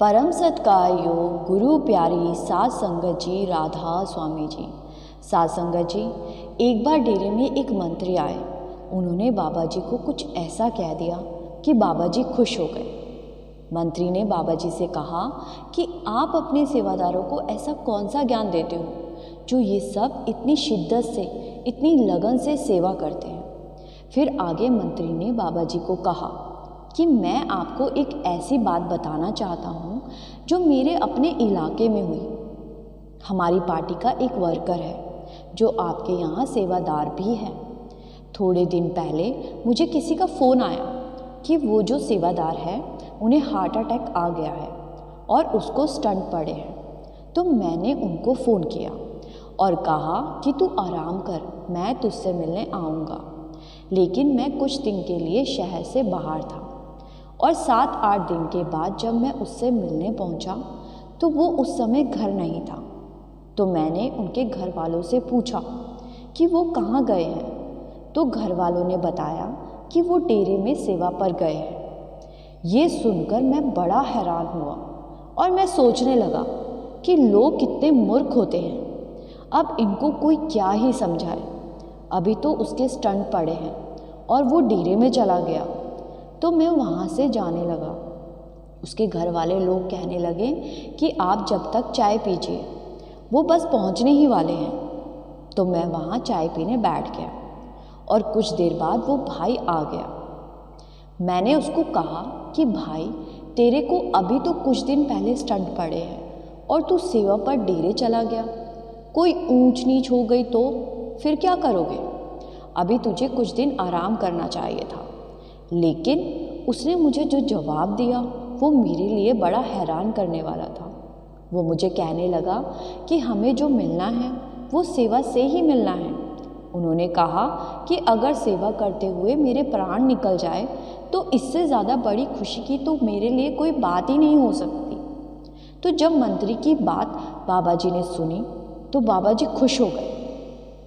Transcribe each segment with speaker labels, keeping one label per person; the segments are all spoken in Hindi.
Speaker 1: परम सत्कार योग गुरु प्यारी सात संगत जी राधा स्वामी जी। सात संगत जी, एक बार डेरे में एक मंत्री आए। उन्होंने बाबा जी को कुछ ऐसा कह दिया कि बाबा जी खुश हो गए। मंत्री ने बाबा जी से कहा कि आप अपने सेवादारों को ऐसा कौन सा ज्ञान देते हो जो ये सब इतनी शिद्दत से, इतनी लगन से सेवा करते हैं। फिर आगे मंत्री ने बाबा जी को कहा कि मैं आपको एक ऐसी बात बताना चाहता हूँ जो मेरे अपने इलाके में हुई। हमारी पार्टी का एक वर्कर है जो आपके यहाँ सेवादार भी है। थोड़े दिन पहले मुझे किसी का फ़ोन आया कि वो जो सेवादार है उन्हें हार्ट अटैक आ गया है और उसको स्टंट पड़े हैं। तो मैंने उनको फ़ोन किया और कहा कि तू आराम कर, मैं तुझसे मिलने आऊँगा। लेकिन मैं कुछ दिन के लिए शहर से बाहर था और 7-8 दिन के बाद जब मैं उससे मिलने पहुंचा तो वो उस समय घर नहीं था। तो मैंने उनके घर वालों से पूछा कि वो कहाँ गए हैं। तो घर वालों ने बताया कि वो डेरे में सेवा पर गए हैं। ये सुनकर मैं बड़ा हैरान हुआ और मैं सोचने लगा कि लोग कितने मूर्ख होते हैं। अब इनको कोई क्या ही समझाए। अभी तो उसके स्टंट पड़े हैं और वो डेरे में चला गया। तो मैं वहाँ से जाने लगा। उसके घर वाले लोग कहने लगे कि आप जब तक चाय पीजिए, वो बस पहुँचने ही वाले हैं। तो मैं वहाँ चाय पीने बैठ गया और कुछ देर बाद वो भाई आ गया। मैंने उसको कहा कि भाई, तेरे को अभी तो कुछ दिन पहले स्टंट पड़े हैं और तू सेवा पर डेरे चला गया। कोई ऊंच नीच हो गई तो फिर क्या करोगे? अभी तुझे कुछ दिन आराम करना चाहिए था। लेकिन उसने मुझे जो जवाब दिया वो मेरे लिए बड़ा हैरान करने वाला था। वो मुझे कहने लगा कि हमें जो मिलना है वो सेवा से ही मिलना है। उन्होंने कहा कि अगर सेवा करते हुए मेरे प्राण निकल जाए तो इससे ज़्यादा बड़ी खुशी की तो मेरे लिए कोई बात ही नहीं हो सकती। तो जब मंत्री की बात बाबा जी ने सुनी तो बाबा जी खुश हो गए।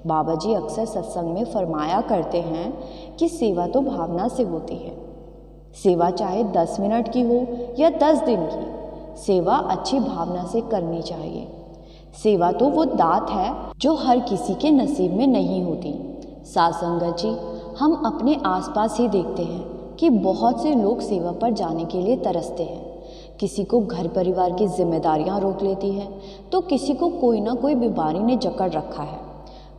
Speaker 1: बाबा जी अक्सर सत्संग में फरमाया करते हैं कि सेवा तो भावना से होती है। सेवा चाहे 10 मिनट की हो या 10 दिन की, सेवा अच्छी भावना से करनी चाहिए। सेवा तो वो दात है जो हर किसी के नसीब में नहीं होती। सात संगत जी, हम अपने आसपास ही देखते हैं कि बहुत से लोग सेवा पर जाने के लिए तरसते हैं। किसी को घर परिवार की जिम्मेदारियां रोक लेती हैं तो किसी को कोई ना कोई बीमारी ने जकड़ रखा है।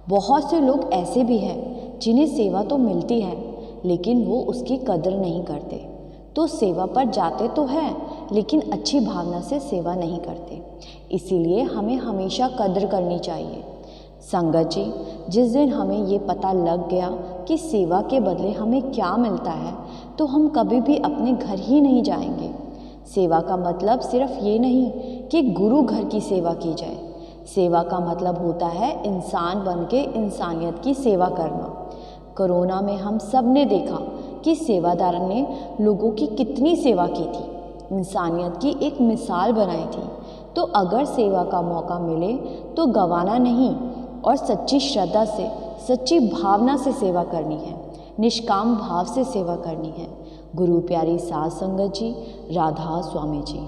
Speaker 1: बहुत से लोग ऐसे भी हैं जिन्हें सेवा तो मिलती है लेकिन वो उसकी कदर नहीं करते। तो सेवा पर जाते तो हैं लेकिन अच्छी भावना से सेवा नहीं करते। इसीलिए हमें हमेशा कदर करनी चाहिए। संगत जी, जिस दिन हमें ये पता लग गया कि सेवा के बदले हमें क्या मिलता है तो हम कभी भी अपने घर ही नहीं जाएंगे। सेवा का मतलब सिर्फ ये नहीं कि गुरु घर की सेवा की जाए। सेवा का मतलब होता है इंसान बन के इंसानियत की सेवा करना। कोरोना में हम सब ने देखा कि सेवादार ने लोगों की कितनी सेवा की थी, इंसानियत की एक मिसाल बनाई थी। तो अगर सेवा का मौका मिले तो गंवाना नहीं और सच्ची श्रद्धा से, सच्ची भावना से सेवा करनी है, निष्काम भाव से सेवा करनी है। गुरु प्यारी सात संगत जी, राधा स्वामी जी।